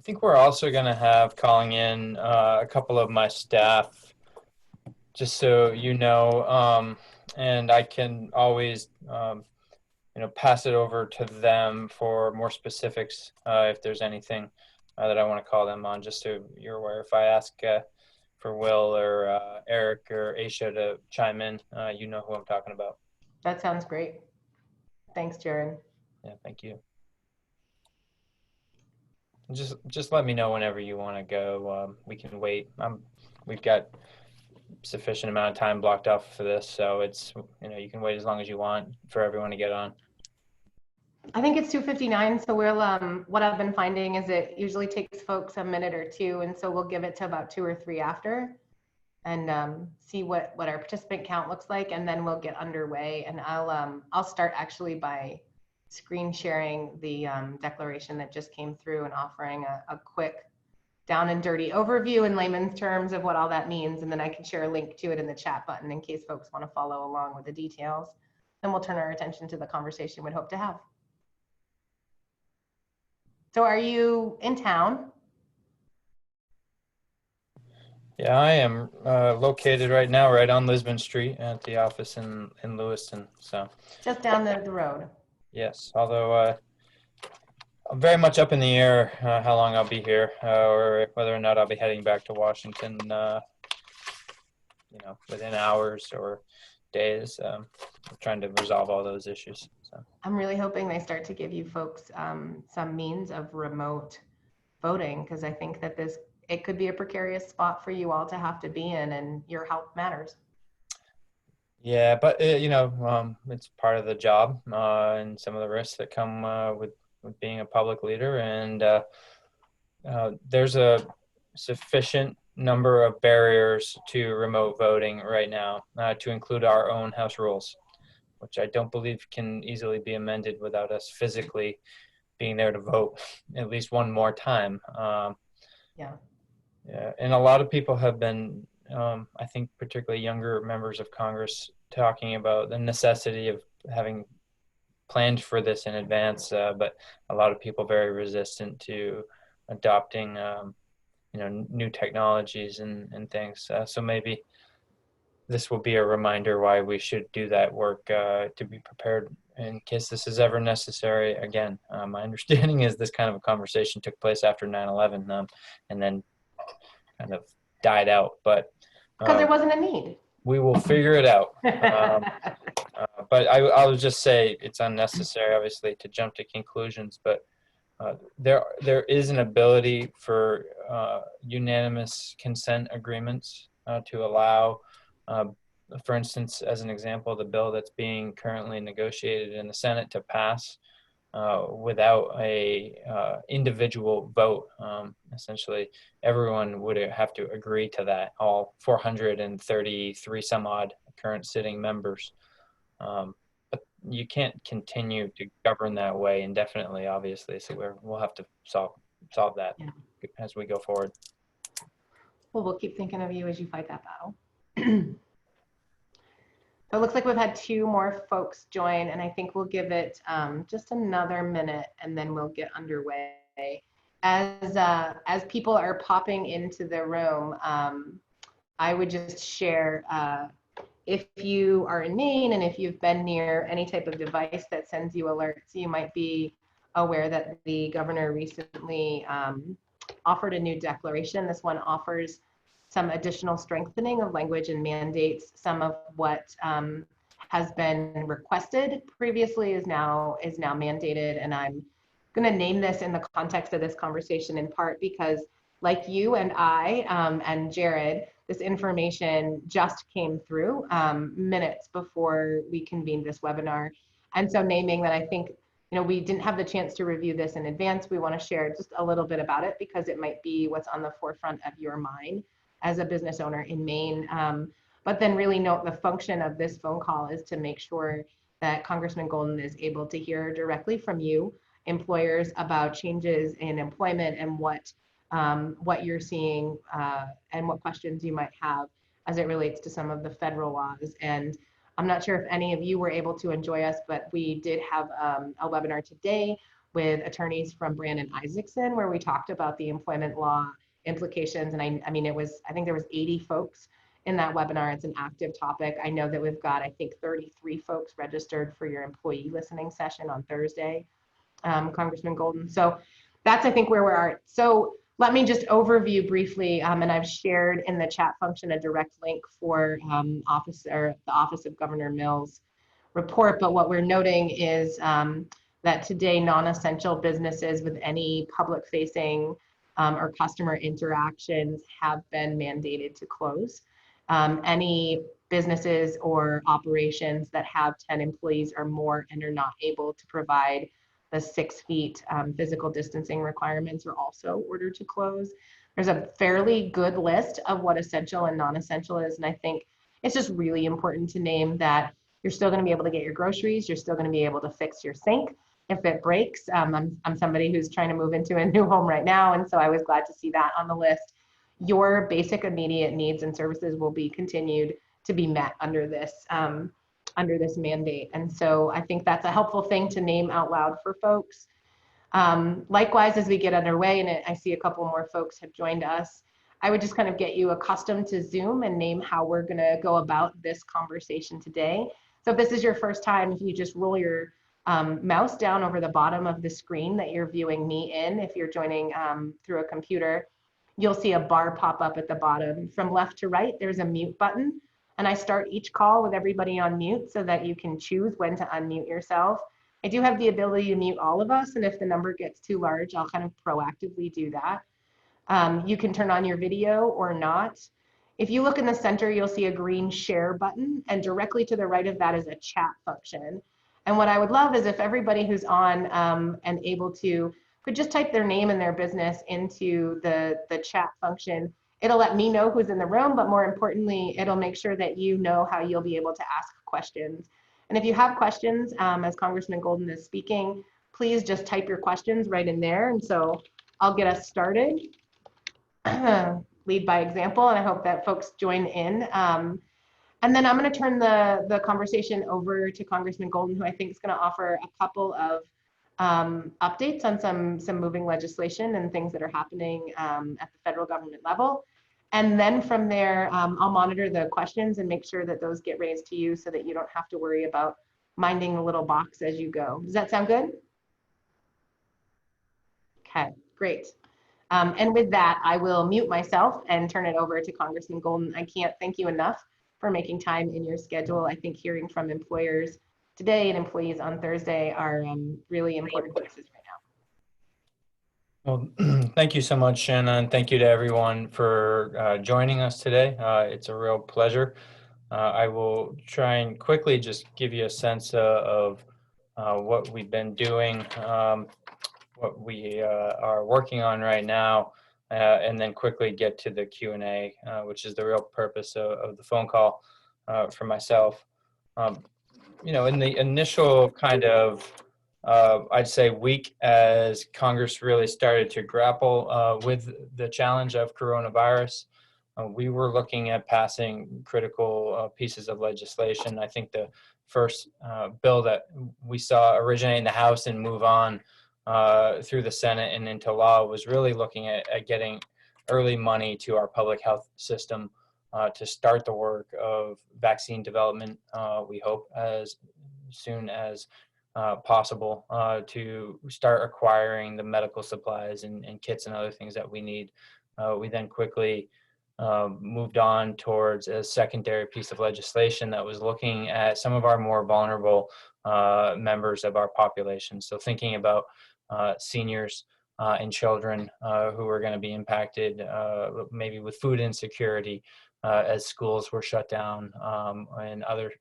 think we're also going to have calling in a couple of my staff, just so you know, and I can always, pass it over to them for more specifics if there's anything that I want to call them on, just so you're aware. If I ask for Will or Eric or Aisha to chime in, you know who I'm talking about. That sounds great. Thanks, Jared. Yeah, thank you. Just let me know whenever you want to go. We can wait. We've got sufficient amount of time blocked off for this, so it's you can wait as long as you want for everyone to get on. I think it's 2:59, so we'll what I've been finding is it usually takes folks a minute or two, and so we'll give it to about 2 or 3 after and see what our participant count looks like, and then we'll get underway. And I'll start actually by screen sharing the declaration that just came through and offering a quick down and dirty overview in layman's terms of what all that means, and then I can share a link to it in the chat button in case folks want to follow along with the details. Then we'll turn our attention to the conversation we'd hope to have. So are you in town? Yeah, I am located right now right on Lisbon Street at the office in Lewiston. So just down the road. Yes, although I'm very much up in the air how long I'll be here or whether or not I'll be heading back to Washington, within hours or days. I'm trying to resolve all those issues. So I'm really hoping they start to give you folks some means of remote voting, because I think that it could be a precarious spot for you all to have to be in, and your health matters. Yeah, but it's part of the job and some of the risks that come with being a public leader, and there's a sufficient number of barriers to remote voting right now, to include our own House rules, which I don't believe can easily be amended without us physically being there to vote at least one more time. Yeah, and a lot of people have been, I think particularly younger members of Congress, talking about the necessity of having planned for this in advance, but a lot of people very resistant to adopting new technologies and things. So maybe this will be a reminder why we should do that work to be prepared in case this is ever necessary again. My understanding is this kind of a conversation took place after 9/11 and then kind of died out, but because there wasn't a need. We will figure it out. But I'll just say it's unnecessary, obviously, to jump to conclusions, but there is an ability for unanimous consent agreements to allow, for instance, as an example, the bill that's being currently negotiated in the Senate to pass without a individual vote. Essentially, everyone would have to agree to that, all 433 some odd current sitting members. But you can't continue to govern that way indefinitely, obviously. So we'll have to solve that as we go forward. Well, we'll keep thinking of you as you fight that battle. So it looks like we've had 2 more folks join, and I think we'll give it just another minute, and then we'll get underway. As people are popping into the room, I would just share, if you are in Maine and if you've been near any type of device that sends you alerts, you might be aware that the governor recently offered a new declaration. This one offers some additional strengthening of language and mandates. Some of what has been requested previously is now mandated, and I'm going to name this in the context of this conversation in part because, like you and I and Jared, this information just came through minutes before we convened this webinar, and so naming that, I think we didn't have the chance to review this in advance. We want to share just a little bit about it because it might be what's on the forefront of your mind as a business owner in Maine. But then really note the function of this phone call is to make sure that Congressman Golden is able to hear directly from you, employers, about changes in employment and what you're seeing and what questions you might have as it relates to some of the federal laws. And I'm not sure if any of you were able to enjoy us, but we did have a webinar today with attorneys from Brandon Isaacson, where we talked about the employment law implications. And I mean, I think there was 80 folks in that webinar. It's an active topic. I know that we've got, I think, 33 folks registered for your employee listening session on Thursday, Congressman Golden. So that's, I think, where we are. So let me just overview briefly, and I've shared in the chat function a direct link for the Office of Governor Mills report. But what we're noting is that today non-essential businesses with any public facing or customer interactions have been mandated to close. Any businesses or operations that have 10 employees or more and are not able to provide the 6 feet physical distancing requirements are also ordered to close. There's a fairly good list of what essential and non-essential is. And I think it's just really important to name that you're still going to be able to get your groceries. You're still going to be able to fix your sink if it breaks. I'm somebody who's trying to move into a new home right now. And so I was glad to see that on the list. Your basic immediate needs and services will be continued to be met under this mandate. And so I think that's a helpful thing to name out loud for folks. Likewise, as we get underway, and I see a couple more folks have joined us, I would just kind of get you accustomed to Zoom and name how we're going to go about this conversation today. So if this is your first time, if you just roll your mouse down over the bottom of the screen that you're viewing me in, if you're joining through a computer, you'll see a bar pop up at the bottom. From left to right, there's a mute button. And I start each call with everybody on mute so that you can choose when to unmute yourself. I do have the ability to mute all of us. And if the number gets too large, I'll kind of proactively do that. You can turn on your video or not. If you look in the center, you'll see a green share button, and directly to the right of that is a chat function. And what I would love is if everybody who's on and able to could just type their name and their business into the chat function. It'll let me know who's in the room, but more importantly, it'll make sure that you know how you'll be able to ask questions. And if you have questions, as Congressman Golden is speaking, please just type your questions right in there. And so I'll get us started. Lead by example, and I hope that folks join in. And then I'm going to turn the conversation over to Congressman Golden, who I think is going to offer a couple of updates on some moving legislation and things that are happening at the federal government level. And then from there, I'll monitor the questions and make sure that those get raised to you so that you don't have to worry about minding the little box as you go. Does that sound good? Okay, great. And with that, I will mute myself and turn it over to Congressman Golden. I can't thank you enough for making time in your schedule. I think hearing from employers today and employees on Thursday are really important pieces right Well, thank you so much, Shanna, and thank you to everyone for joining us today. It's a real pleasure. I will try and quickly just give you a sense of what we've been doing, what we are working on right now, and then quickly get to the Q&A, which is the real purpose of the phone call for myself. You know, in the initial kind of I'd say week as Congress really started to grapple with the challenge of coronavirus, we were looking at passing critical pieces of legislation. I think the first bill that we saw originate in the House and move on through the Senate and into law was really looking at getting early money to our public health system to start the work of vaccine development, we hope as soon as possible, to start acquiring the medical supplies and kits and other things that we need. We then quickly moved on towards a secondary piece of legislation that was looking at some of our more vulnerable members of our population. So thinking about seniors and children who are going to be impacted maybe with food insecurity, as schools were shut down and other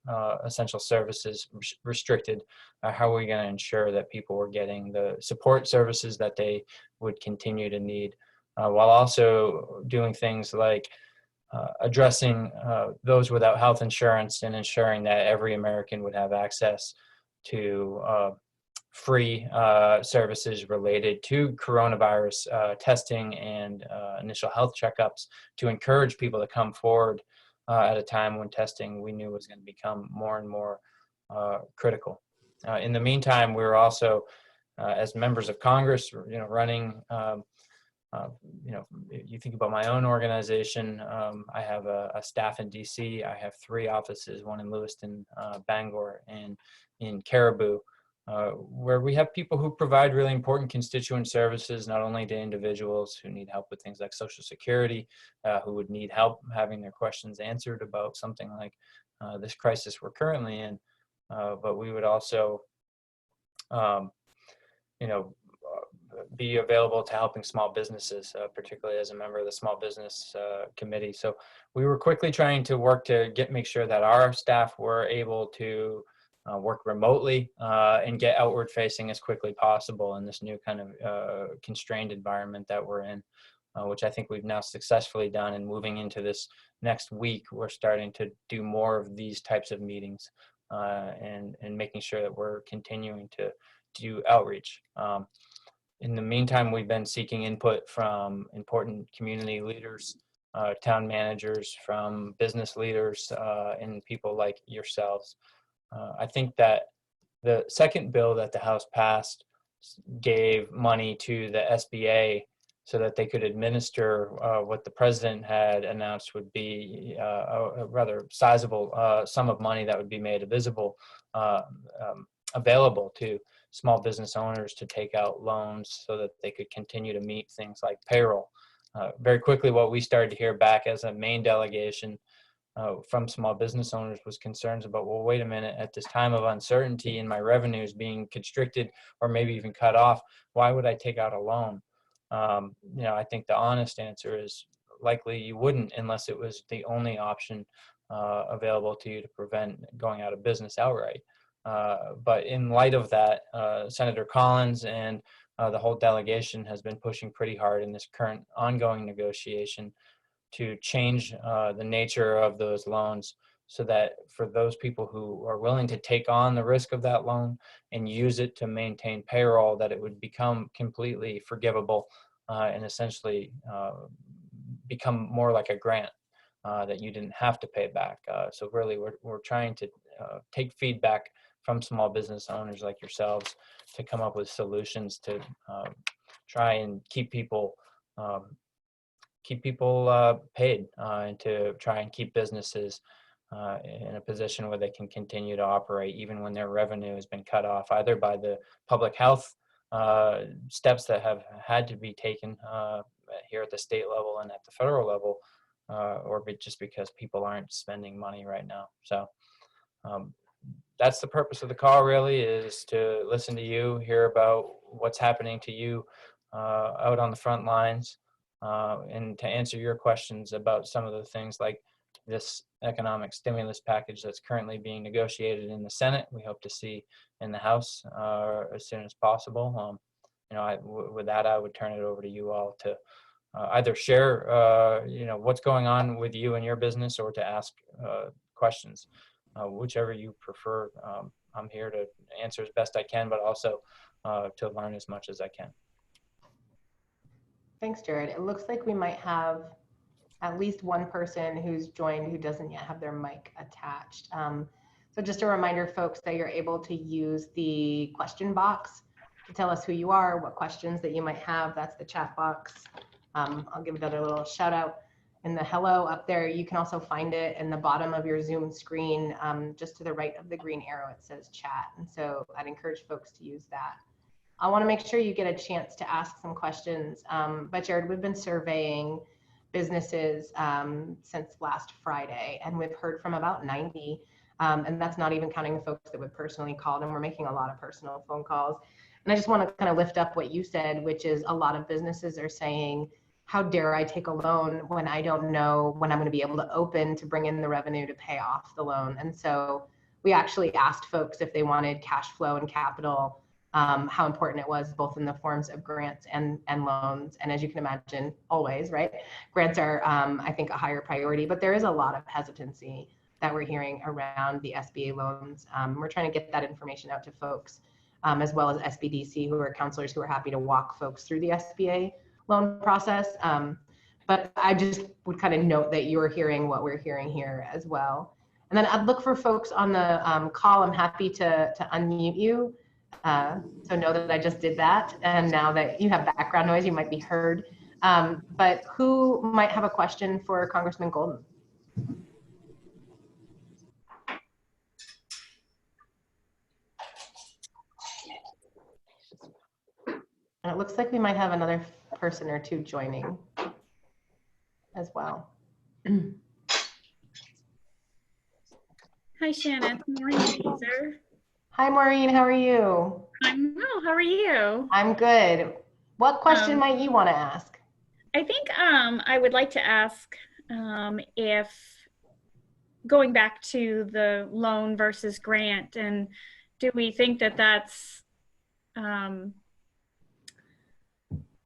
essential services restricted. How are we going to ensure that people were getting the support services that they would continue to need, while also doing things like addressing those without health insurance and ensuring that every American would have access to free services related to coronavirus testing and initial health checkups, to encourage people to come forward at a time when testing we knew was going to become more and more critical. In the meantime, we were also as members of Congress, running, you think about my own organization. I have a staff in DC. I have 3 offices, one in Lewiston, Bangor, and in Caribou, where we have people who provide really important constituent services, not only to individuals who need help with things like Social Security, who would need help having their questions answered about something like this crisis we're currently in, but we would also, be available to helping small businesses, particularly as a member of the Small Business Committee. So we were quickly trying to work to make sure that our staff were able to work remotely and get outward facing as quickly possible in this new kind of constrained environment that we're in, which I think we've now successfully done. And moving into this next week, we're starting to do more of these types of meetings and making sure that we're continuing to do outreach. In the meantime, we've been seeking input from important community leaders, town managers, from business leaders, and people like yourselves. I think that the second bill that the House passed gave money to the SBA so that they could administer what the president had announced would be a rather sizable sum of money that would be made available to small business owners to take out loans so that they could continue to meet things like payroll. Very quickly, what we started to hear back as a main delegation from small business owners was concerns about, well, wait a minute, at this time of uncertainty and my revenues being constricted or maybe even cut off, why would I take out a loan? I think the honest answer is likely you wouldn't unless it was the only option available to you to prevent going out of business outright. But in light of that, Senator Collins and the whole delegation has been pushing pretty hard in this current ongoing negotiation to change the nature of those loans so that for those people who are willing to take on the risk of that loan and use it to maintain payroll, that it would become completely forgivable and essentially become more like a grant that you didn't have to pay back. So really, we're trying to take feedback from small business owners like yourselves to come up with solutions to try and keep people paid and to try and keep businesses in a position where they can continue to operate even when their revenue has been cut off, either by the public health steps that have had to be taken here at the state level and at the federal level, or just because people aren't spending money right now. So that's the purpose of the call, really, is to listen to you, hear about what's happening to you out on the front lines, and to answer your questions about some of the things like this economic stimulus package that's currently being negotiated in the Senate. We hope to see in the House as soon as possible. With that, I would turn it over to you all to either share, what's going on with you and your business, or to ask questions, whichever you prefer. I'm here to answer as best I can, but also to learn as much as I can. Thanks, Jared. It looks like we might have at least one person who's joined who doesn't yet have their mic attached. So just a reminder, folks, that you're able to use the question box to tell us who you are, what questions that you might have. That's the chat box. I'll give another little shout out in the hello up there. You can also find it in the bottom of your Zoom screen, just to the right of the green arrow, it says chat. And so I'd encourage folks to use that. I want to make sure you get a chance to ask some questions. But Jared, we've been surveying businesses since last Friday, and we've heard from about 90, and that's not even counting the folks that we've personally called, and we're making a lot of personal phone calls. And I just want to kind of lift up what you said, which is a lot of businesses are saying, how dare I take a loan when I don't know when I'm going to be able to open to bring in the revenue to pay off the loan. And so we actually asked folks if they wanted cash flow and capital, how important it was, both in the forms of grants and loans. And as you can imagine, always, right? Grants are, I think, a higher priority, but there is a lot of hesitancy that we're hearing around the SBA loans. We're trying to get that information out to folks, as well as SBDC, who are counselors who are happy to walk folks through the SBA loan process. But I just would kind of note that you're hearing what we're hearing here as well. And then I'd look for folks on the call. I'm happy to unmute you So know that I just did that. And now that you have background noise, you might be heard. But who might have a question for Congressman Golden? And it looks like we might have another person or two joining as well. Hi, Shannon. Good morning, Caesar. Hi, Maureen. How are you? I'm well. How are you? I'm good. What question Um, might you want to ask? I think I would like to ask if going back to the loan versus grant, and do we think that that's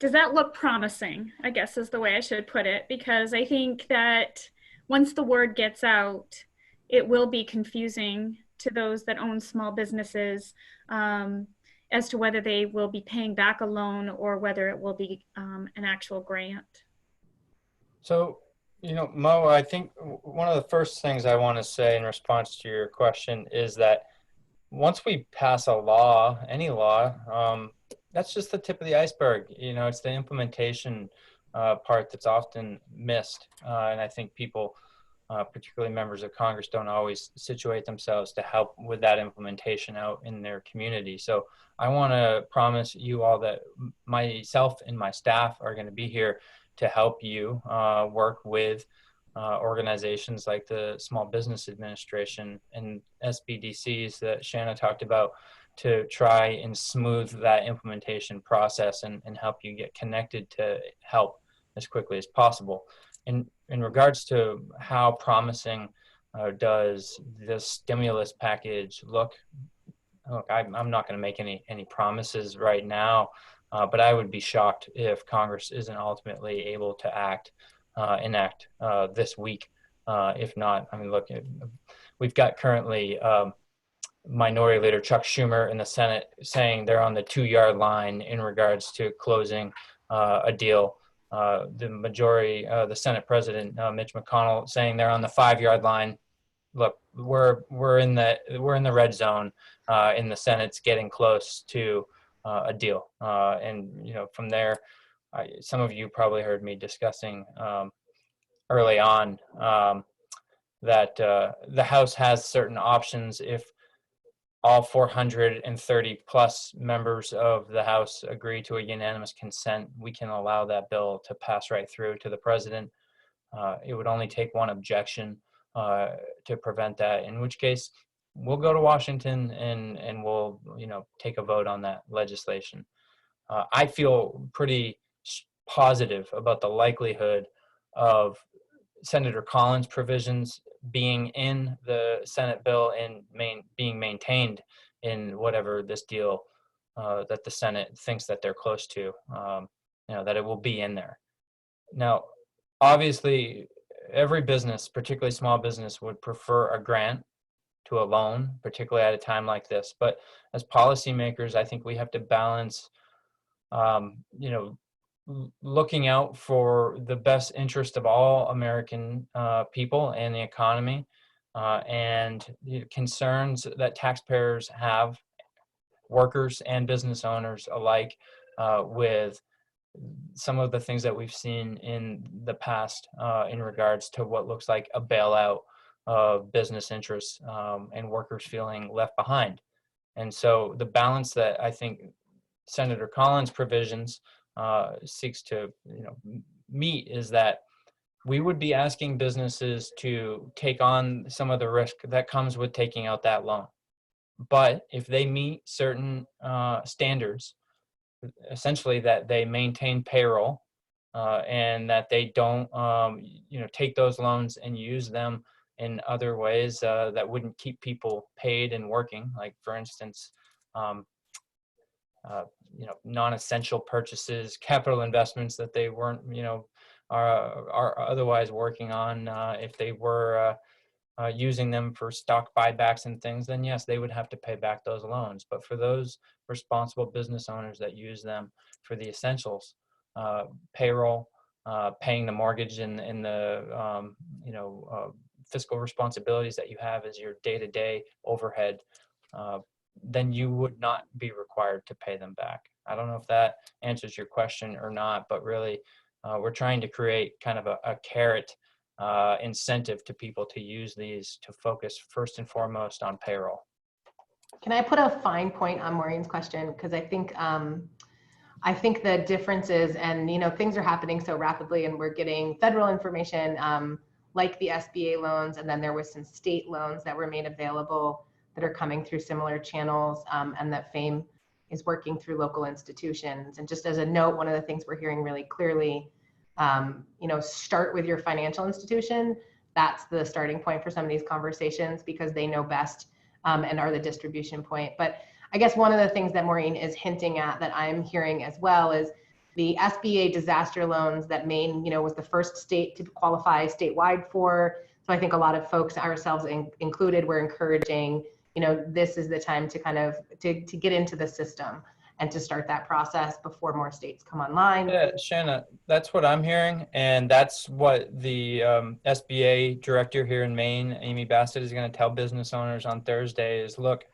does that look promising? I guess is the way I should put it, because I think that once the word gets out, it will be confusing to those that own small businesses as to whether they will be paying back a loan or whether it will be an actual grant. So, Mo, I think one of the first things I want to say in response to your question is that once we pass a law, any law, that's just the tip of the iceberg. It's the implementation part that's often missed. And I think people, particularly members of Congress, don't always situate themselves to help with that implementation out in their community. So I want to promise you all that myself and my staff are going to be here to help you work with organizations like the Small Business Administration and SBDCs that Shanna talked about to try and smooth that implementation process and help you get connected to help as quickly as possible. In regards to how promising does this stimulus package look, I'm not going to make any promises right now, but I would be shocked if Congress isn't ultimately able to enact this week. If not, I mean, look, we've got currently Minority Leader Chuck Schumer in the Senate saying they're on the 2-yard line in regards to closing a deal. The majority, the Senate President Mitch McConnell saying they're on the 5-yard line. Look, we're in the red zone, in the Senate's getting close to a deal, and from there, some of you probably heard me discussing early on that the House has certain options if all 430 plus members of the House agree to a unanimous consent. We can allow that bill to pass right through to the president. It would only take one objection to prevent that, in which case we'll go to Washington and we'll take a vote on that legislation. I feel pretty positive about the likelihood of Senator Collins' provisions being in the Senate bill and being maintained in whatever this deal that the Senate thinks that they're close to, that it will be in there. Now, obviously, every business, particularly small business, would prefer a grant to a loan, particularly at a time like this. But as policymakers, I think we have to balance, looking out for the best interest of all American people and the economy, and concerns that taxpayers have, workers and business owners alike, with some of the things that we've seen in the past in regards to what looks like a bailout of business interests, and workers feeling left behind. And so the balance that I think Senator Collins' provisions seeks to meet is that we would be asking businesses to take on some of the risk that comes with taking out that loan. But if they meet certain standards, essentially that they maintain payroll, and that they don't take those loans and use them in other ways that wouldn't keep people paid and working, like for instance non-essential purchases, capital investments that they weren't are otherwise working on. If they were using them for stock buybacks and things, then yes, they would have to pay back those loans. But for those responsible business owners that use them for the essentials, payroll, paying the mortgage and the fiscal responsibilities that you have as your day-to-day overhead, then you would not be required to pay them back. I don't know if that answers your question or not, but really we're trying to create kind of a carrot incentive to people to use these to focus first and foremost on payroll. Can I put a fine point on Maureen's question? Because I think the difference is, and things are happening so rapidly, and we're getting federal information like the SBA loans, and then there was some state loans that were made available that are coming through similar channels, and that FAME is working through local institutions. And just as a note, one of the things we're hearing really clearly, start with your financial institution. That's the starting point for some of these conversations, because they know best and are the distribution point. But I guess one of the things that Maureen is hinting at that I'm hearing as well is the SBA disaster loans that Maine, was the first state to qualify statewide for. So I think a lot of folks, ourselves included, were encouraging, this is the time to kind of to get into the system and to start that process before more states come online. Yeah, Shanna, that's what I'm hearing, and that's what the SBA director here in Maine, Amy Bassett, is going to tell business owners on Thursday is, look,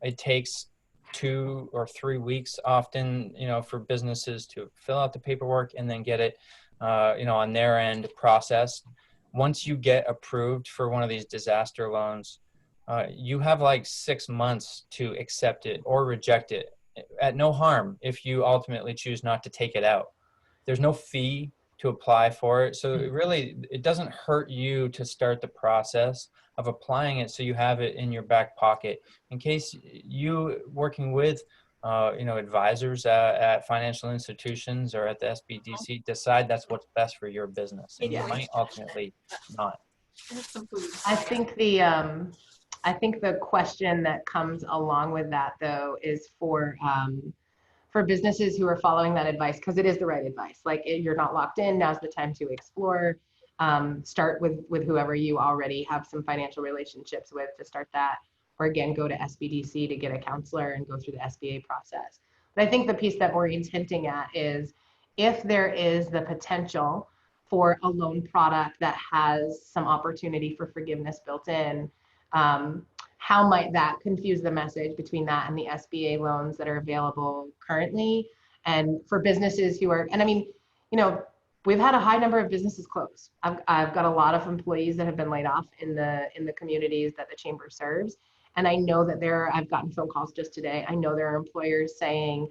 it takes 2 or 3 weeks often, for businesses to fill out the paperwork and then get it, on their end processed. Once you get approved for one of these disaster loans, you have like 6 months to accept it or reject it at no harm if you ultimately choose not to take it out. There's no fee to apply for it. So it doesn't hurt you to start the process of applying it, so you have it in your back pocket in case you, working with advisors at financial institutions or at the SBDC, decide that's what's best for your business, and you might ultimately not. I think the question that comes along with that, though, is for businesses who are following that advice, because it is the right advice. Like, you're not locked in. Now's the time to explore. Start with whoever you already have some financial relationships with to start that, or again, go to SBDC to get a counselor and go through the SBA process. But I think the piece that Maureen's hinting at is, if there is the potential for a loan product that has some opportunity for forgiveness built in, how might that confuse the message between that and the SBA loans that are available currently? And for businesses who are, and I mean, we've had a high number of businesses close. I've got a lot of employees that have been laid off in the communities that the chamber serves. And I know that I've gotten phone calls just today. I know there are employers saying,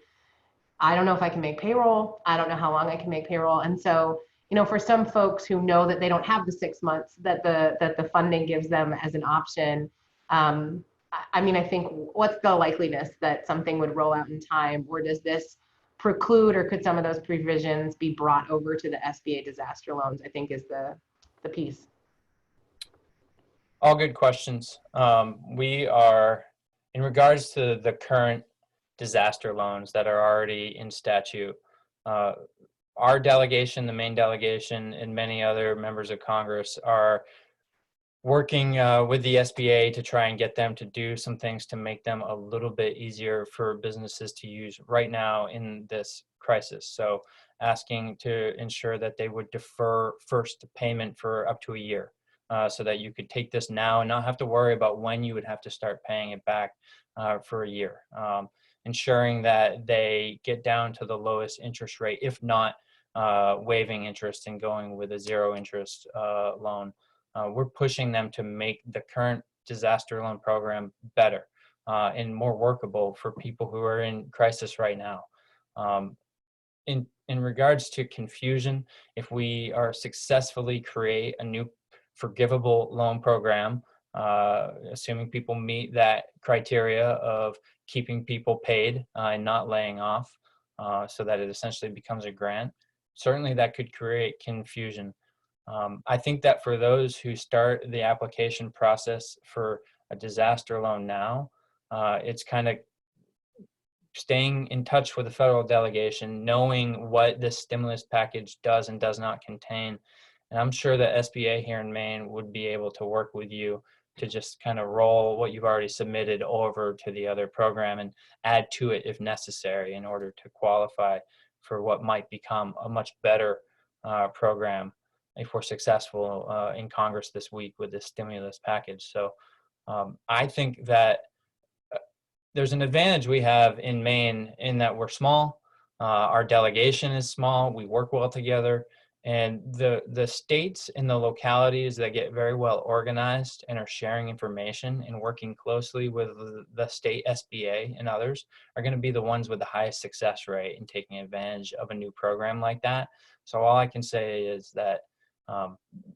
I don't know if I can make payroll. I don't know how long I can make payroll. And so, for some folks who know that they don't have the 6 months that the funding gives them as an option, I think, what's the likeliness that something would roll out in time, or does this preclude, or could some of those provisions be brought over to the SBA disaster loans, I think is the piece. All good questions. We are, in regards to the current disaster loans that are already in statute, our delegation, the Maine delegation, and many other members of Congress are working with the SBA to try and get them to do some things to make them a little bit easier for businesses to use right now in this crisis. So asking to ensure that they would defer first payment for up to a year, so that you could take this now and not have to worry about when you would have to start paying it back for a year. Ensuring that they get down to the lowest interest rate, if not waiving interest and going with a zero interest loan. We're pushing them to make the current disaster loan program better and more workable for people who are in crisis right now. In regards to confusion, if we are successfully create a new forgivable loan program, assuming people meet that criteria of keeping people paid and not laying off, so that it essentially becomes a grant, certainly that could create confusion. I think that for those who start the application process for a disaster loan now, it's kind of staying in touch with the federal delegation, knowing what this stimulus package does and does not contain. And I'm sure that SBA here in Maine would be able to work with you to just kind of roll what you've already submitted over to the other program and add to it if necessary in order to qualify for what might become a much better program if we're successful in Congress this week with this stimulus package. So I think that there's an advantage we have in Maine in that we're small. Our delegation is small. We work well together. And the states and the localities that get very well organized and are sharing information and working closely with the state SBA and others are going to be the ones with the highest success rate in taking advantage of a new program like that. So all I can say is that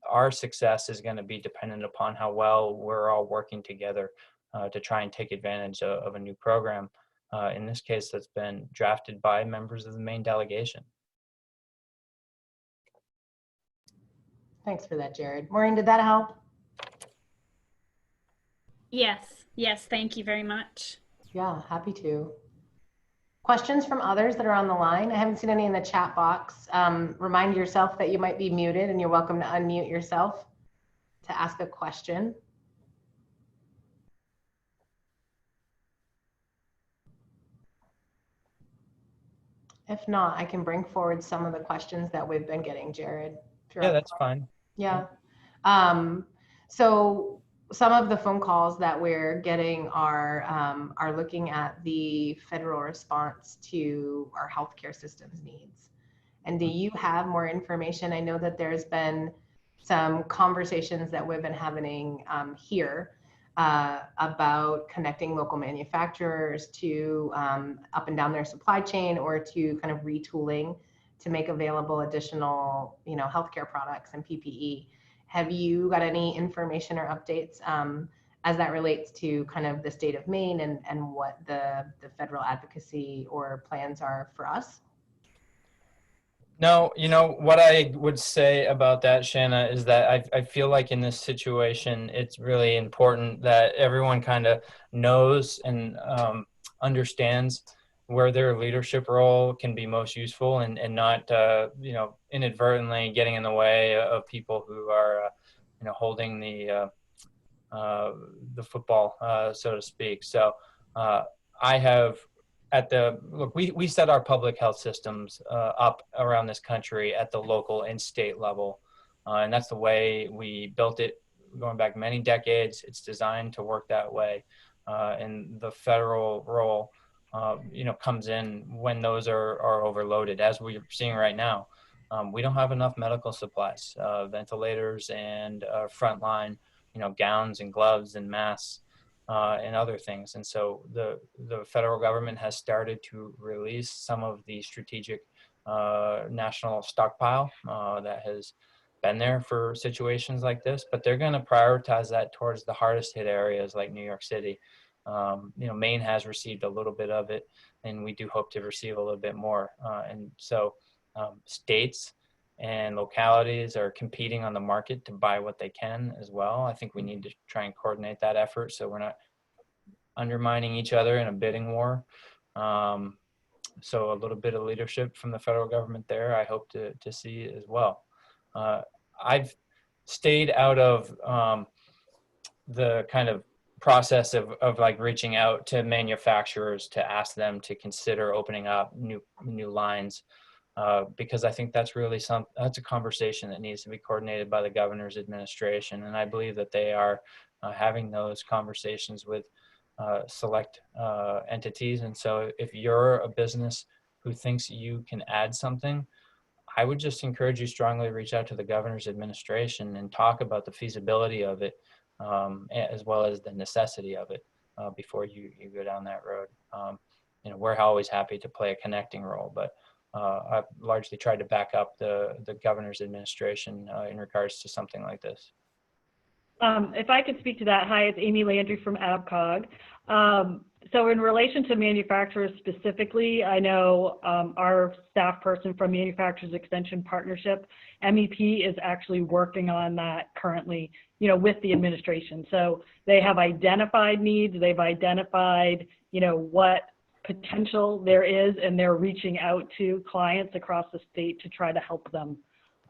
our success is going to be dependent upon how well we're all working together to try and take advantage of a new program. In this case, that's been drafted by members of the Maine delegation. Thanks for that, Jared. Maureen, did that help? Yes, thank you very much. Yeah, happy to. Questions from others that are on the line? I haven't seen any in the chat box. Remind yourself that you might be muted, and you're welcome to unmute yourself to ask a question. If not, I can bring forward some of the questions that we've been getting, Jared. Yeah, that's fine. Yeah. So some of the phone calls that we're getting are looking at the federal response to our healthcare system's needs. And do you have more information? I know that there's been some conversations that we've been having here about connecting local manufacturers to up and down their supply chain, or to kind of retooling to make available additional, healthcare products and PPE. Have you got any information or updates as that relates to kind of the state of Maine and what the federal advocacy or plans are for us? No, what I would say about that, Shanna, is that I feel like in this situation, it's really important that everyone kind of knows and understands where their leadership role can be most useful, and not, inadvertently getting in the way of people who are, holding the football, so to speak. So I have we set our public health systems up around this country at the local and state level. And that's the way we built it going back many decades. It's designed to work that way. And the federal role, comes in when those are overloaded, as we're seeing right now. We don't have enough medical supplies, ventilators and frontline, gowns and gloves and masks. And other things. And so the federal government has started to release some of the strategic national stockpile that has been there for situations like this, but they're going to prioritize that towards the hardest hit areas like New York City. Maine has received a little bit of it, and we do hope to receive a little bit more. And so states and localities are competing on the market to buy what they can as well. I think we need to try and coordinate that effort so we're not undermining each other in a bidding war. So a little bit of leadership from the federal government there, I hope to see as well. I've stayed out of the kind of process of like reaching out to manufacturers to ask them to consider opening up new lines. Because I think that's really that's a conversation that needs to be coordinated by the governor's administration. And I believe that they are having those conversations with select entities. And so if you're a business who thinks you can add something, I would just encourage you strongly to reach out to the governor's administration and talk about the feasibility of it, as well as the necessity of it before you go down that road. We're always happy to play a connecting role, but I've largely tried to back up the governor's administration in regards to something like this. If I could speak to that, hi, it's Amy Landry from ABCOG. So in relation to manufacturers specifically, I know our staff person from Manufacturers Extension Partnership, MEP, is actually working on that currently, with the administration. So they have identified needs, they've identified, what potential there is, and they're reaching out to clients across the state to try to help them.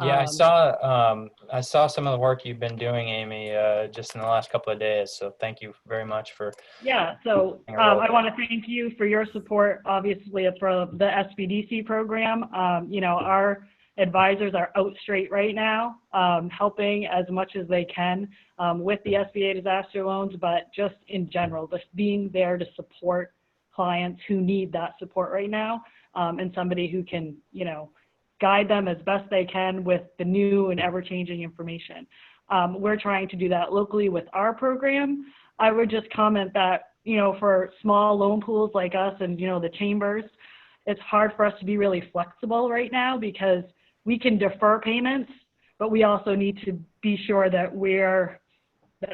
Yeah, I saw some of the work you've been doing, Amy, just in the last couple of days. So thank you very much for. Yeah, so I want to thank you for your support, obviously, for the SBDC program. Our advisors are out straight right now, helping as much as they can with the SBA disaster loans, but just in general, just being there to support clients who need that support right now, and somebody who can, guide them as best they can with the new and ever-changing information. We're trying to do that locally with our program. I would just comment that, for small loan pools like us and, the chambers, it's hard for us to be really flexible right now because we can defer payments, but we also need to be sure that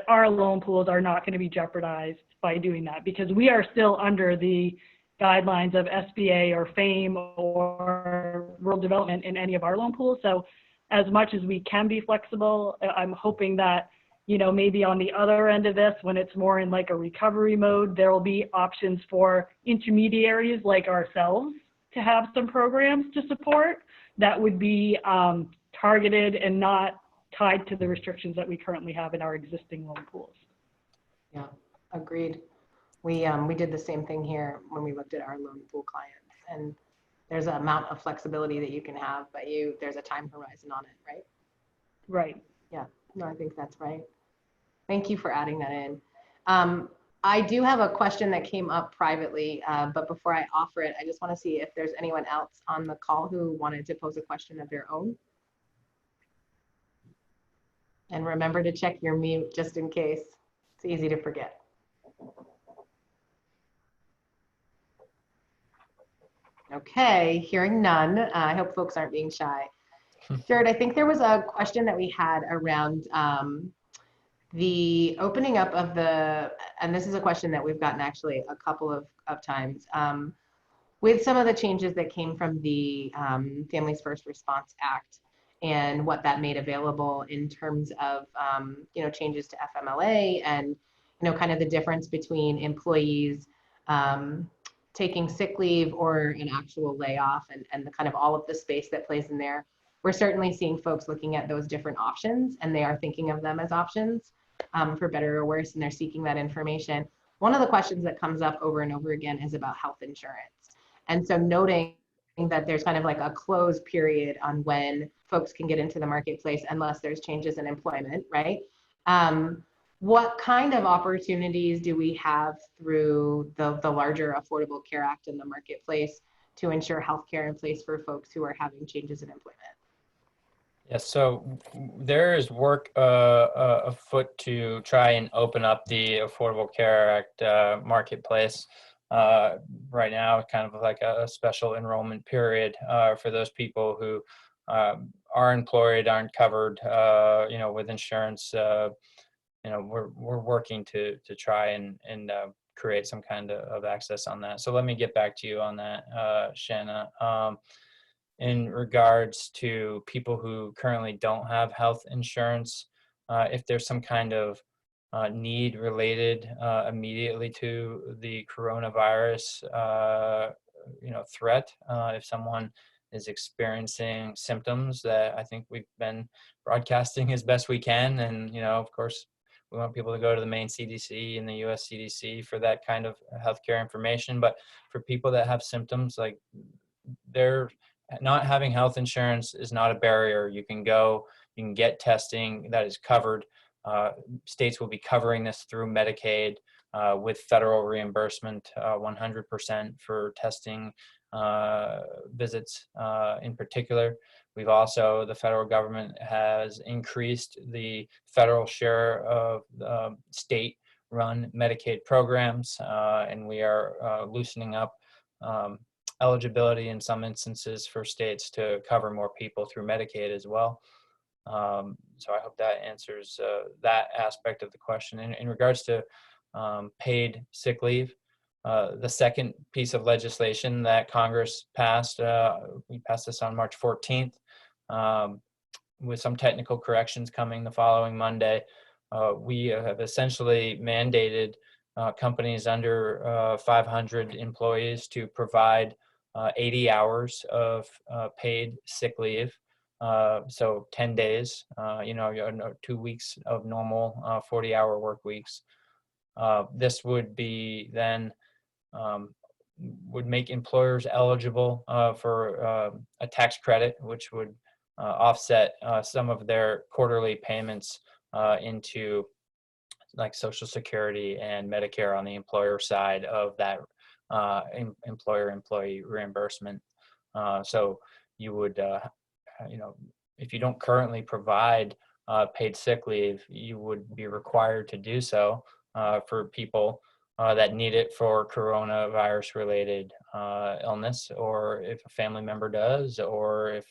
our loan pools are not going to be jeopardized by doing that, because we are still under the guidelines of SBA or FAME or rural development in any of our loan pools. So as much as we can be flexible, I'm hoping that, maybe on the other end of this, when it's more in like a recovery mode, there will be options for intermediaries like ourselves to have some programs to support that would be targeted and not tied to the restrictions that we currently have in our existing loan pools. Yeah, agreed. We did the same thing here when we looked at our loan pool clients, and there's an amount of flexibility that you can have, but there's a time horizon on it, right? Right. Yeah, no, I think that's right. Thank you for adding that in. I do have a question that came up privately, but before I offer it, I just want to see if there's anyone else on the call who wanted to pose a question of their own. And remember to check your mute just in case. It's easy to forget. Okay, hearing none. I hope folks aren't being shy. Jared, I think there was a question that we had around the opening up of and this is a question that we've gotten actually a couple of times, with some of the changes that came from the Families First Response Act and what that made available in terms of, changes to FMLA and, kind of the difference between employees taking sick leave or an actual layoff and the kind of all of the space that plays in there. We're certainly seeing folks looking at those different options, and they are thinking of them as options for better or worse, and they're seeking that information. One of the questions that comes up over and over again is about health insurance. And so noting that there's kind of like a closed period on when folks can get into the marketplace unless there's changes in employment, right? What kind of opportunities do we have through the larger Affordable Care Act in the marketplace to ensure healthcare in place for folks who are having changes in employment? Yes, so there is work afoot to try and open up the Affordable Care Act marketplace. Right now, kind of like a special enrollment period for those people who are employed, aren't covered, with insurance. We're working to try and create some kind of access on that. So let me get back to you on that, Shanna. In regards to people who currently don't have health insurance, if there's some kind of need related immediately to the coronavirus, threat, if someone is experiencing symptoms that I think we've been broadcasting as best we can, and of course, we want people to go to the main CDC and the US CDC for that kind of healthcare information. But for people that have symptoms, like not having health insurance is not a barrier. You can go, you can get testing that is covered. States will be covering this through Medicaid with federal reimbursement, 100% for testing visits in particular. We've also, the federal government has increased the federal share of state-run Medicaid programs, and we are loosening up eligibility in some instances for states to cover more people through Medicaid as well. So I hope that answers that aspect of the question. In regards to paid sick leave, the second piece of legislation that Congress passed, we passed this on March 14th, with some technical corrections coming the following Monday. We have essentially mandated companies under 500 employees to provide 80 hours of paid sick leave. So 10 days, 2 weeks of normal 40-hour work weeks. This would be then would make employers eligible for a tax credit, which would offset some of their quarterly payments into like Social Security and Medicare on the employer side of that employer-employee reimbursement. So you would, if you don't currently provide paid sick leave, you would be required to do so for people that need it for coronavirus-related illness, or if a family member does, or if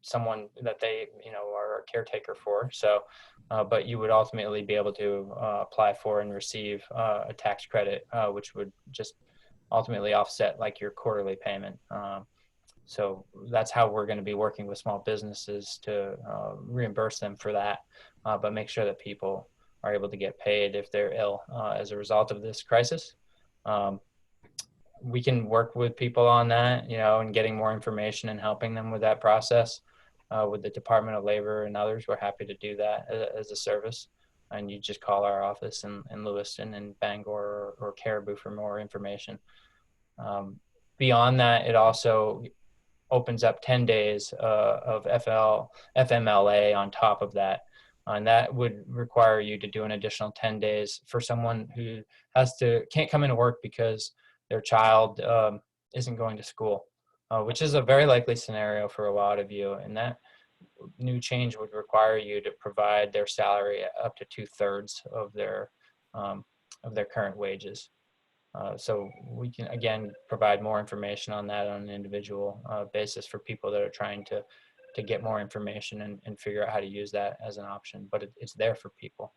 someone that they are a caretaker for. So, but you would ultimately be able to apply for and receive a tax credit, which would just ultimately offset like your quarterly payment. So that's how we're going to be working with small businesses to reimburse them for that, but make sure that people are able to get paid if they're ill as a result of this crisis. We can work with people on that, and getting more information and helping them with that process. With the Department of Labor and others, we're happy to do that as a service. And you just call our office in Lewiston and Bangor or Caribou for more information. Beyond that, it also opens up 10 days of FMLA on top of that. And that would require you to do an additional 10 days for someone who can't come into work because their child isn't going to school, which is a very likely scenario for a lot of you. And that new change would require you to provide their salary up to 2/3 of their current wages. So we can, again, provide more information on that on an individual basis for people that are trying to get more information and figure out how to use that as an option, but it's there for people.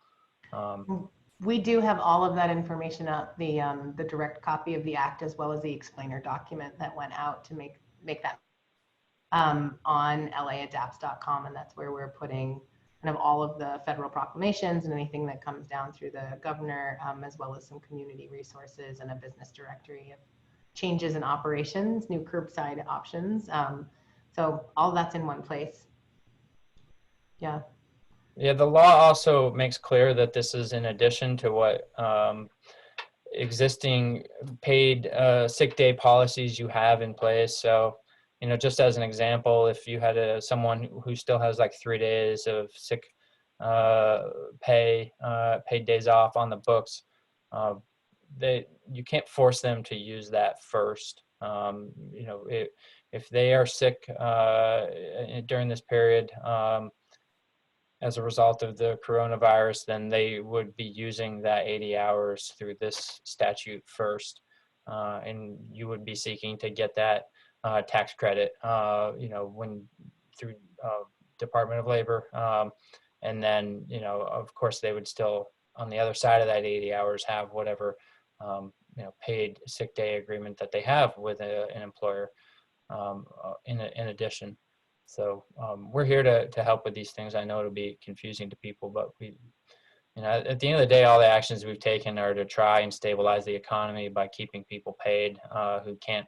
We do have all of that information up, the direct copy of the act, as well as the explainer document that went out to make that on laadapts.com, and that's where we're putting kind of all of the federal proclamations and anything that comes down through the governor, as well as some community resources and a business directory of changes in operations, new curbside options. So all that's in one place. Yeah. Yeah, the law also makes clear that this is in addition to what existing paid sick day policies you have in place. So, just as an example, if you had someone who still has like 3 days of sick paid days off on the books, you can't force them to use that first. If they are sick during this period, as a result of the coronavirus, then they would be using that 80 hours through this statute first. And you would be seeking to get that tax credit, when through Department of Labor. And then, of course, they would still, on the other side of that 80 hours, have whatever, paid sick day agreement that they have with an employer in addition. So we're here to help with these things. I know it'll be confusing to people, but at the end of the day, all the actions we've taken are to try and stabilize the economy by keeping people paid who can't,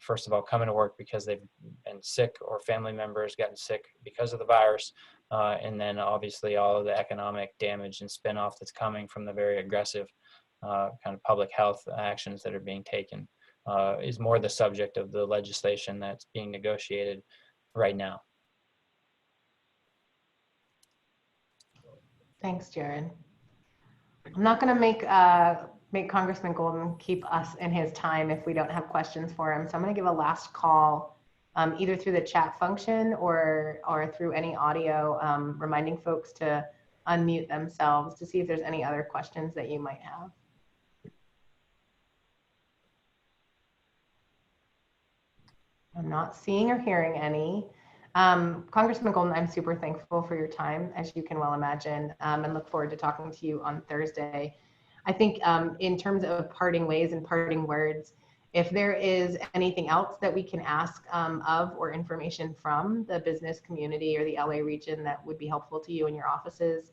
first of all, come into work because they've been sick or family members gotten sick because of the virus. And then obviously all of the economic damage and spinoff that's coming from the very aggressive kind of public health actions that are being taken is more the subject of the legislation that's being negotiated right now. Thanks, Jared. I'm not going to make Congressman Golden keep us in his time if we don't have questions for him. So I'm going to give a last call, either through the chat function or through any audio, reminding folks to unmute themselves to see if there's any other questions that you might have. I'm not seeing or hearing any. Congressman Golden, I'm super thankful for your time, as you can well imagine, and look forward to talking to you on Thursday. I think in terms of parting ways and parting words, if there is anything else that we can ask of or information from the business community or the LA region that would be helpful to you in your offices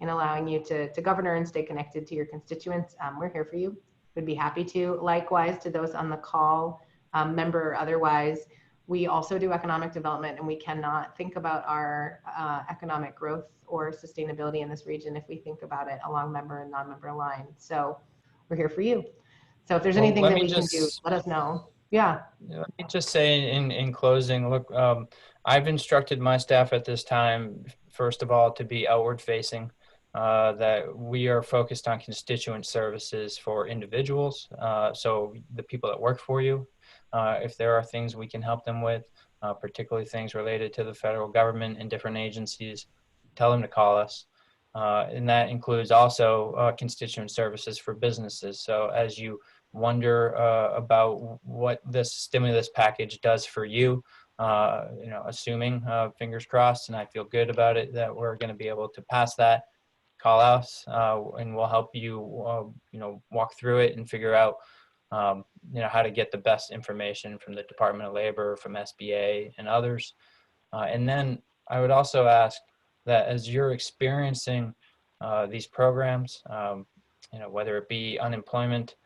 in allowing you to govern and stay connected to your constituents, we're here for you. We'd be happy to. Likewise to those on the call, member or otherwise, we also do economic development, and we cannot think about our economic growth or sustainability in this region if we think about it along member and non-member lines. So we're here for you. So if there's anything that we can do, let us know. Yeah. Let me just say in closing, look, I've instructed my staff at this time, first of all, to be outward facing, that we are focused on constituent services for individuals. So the people that work for you, if there are things we can help them with, particularly things related to the federal government and different agencies, tell them to call us. And that includes also constituent services for businesses. So as you wonder about what this stimulus package does for you. Assuming, fingers crossed, and I feel good about it, that we're going to be able to pass that. Call us, and we'll help you, walk through it and figure out, how to get the best information from the Department of Labor, from SBA, and others. And then I would also ask that as you're experiencing these programs, whether it be unemployment,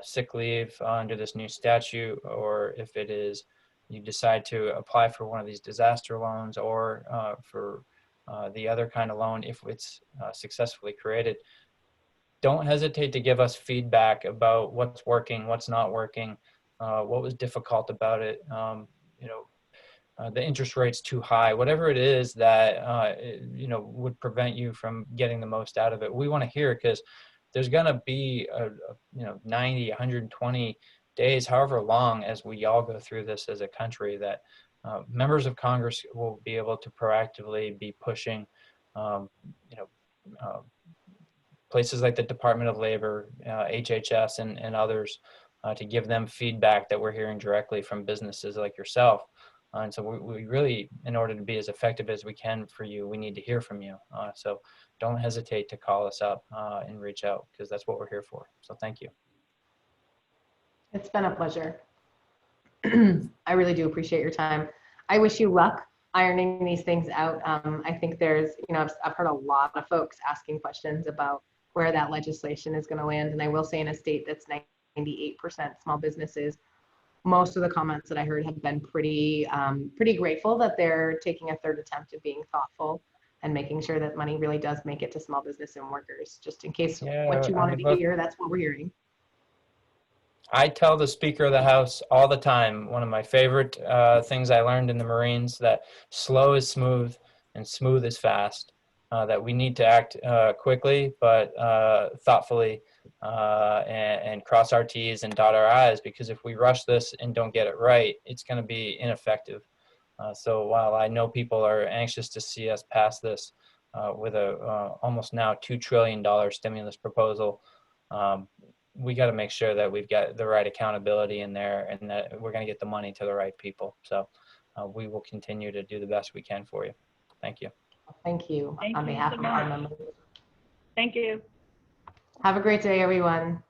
sick leave under this new statute, or if it is you decide to apply for one of these disaster loans or for the other kind of loan, if it's successfully created, don't hesitate to give us feedback about what's working, what's not working, what was difficult about it. The interest rate's too high, whatever it is that, would prevent you from getting the most out of it. We want to hear, because there's going to be, 90, 120 days, however long as we all go through this as a country, that members of Congress will be able to proactively be pushing, places like the Department of Labor, HHS, and others to give them feedback that we're hearing directly from businesses like yourself. And so we really, in order to be as effective as we can for you, we need to hear from you. So don't hesitate to call us up and reach out, because that's what we're here for. So thank you. It's been a pleasure. I really do appreciate your time. I wish you luck ironing these things out. I think there's, I've heard a lot of folks asking questions about where that legislation is going to land. And I will say, in a state that's 98% small businesses, most of the comments that I heard have been pretty grateful that they're taking a third attempt at being thoughtful and making sure that money really does make it to small business and workers. Just in case what you wanted to hear, that's what we're hearing. I tell the Speaker of the House all the time, one of my favorite things I learned in the Marines, that slow is smooth and smooth is fast, that we need to act quickly but thoughtfully, and cross our T's and dot our I's, because if we rush this and don't get it right, it's going to be ineffective. So while I know people are anxious to see us pass this with a almost now $2 trillion stimulus proposal, we got to make sure that we've got the right accountability in there, and that we're going to get the money to the right people. So we will continue to do the best we can for you. Thank you. Thank you. Thank On you behalf so of our much. members. Thank you. Have a great day, everyone.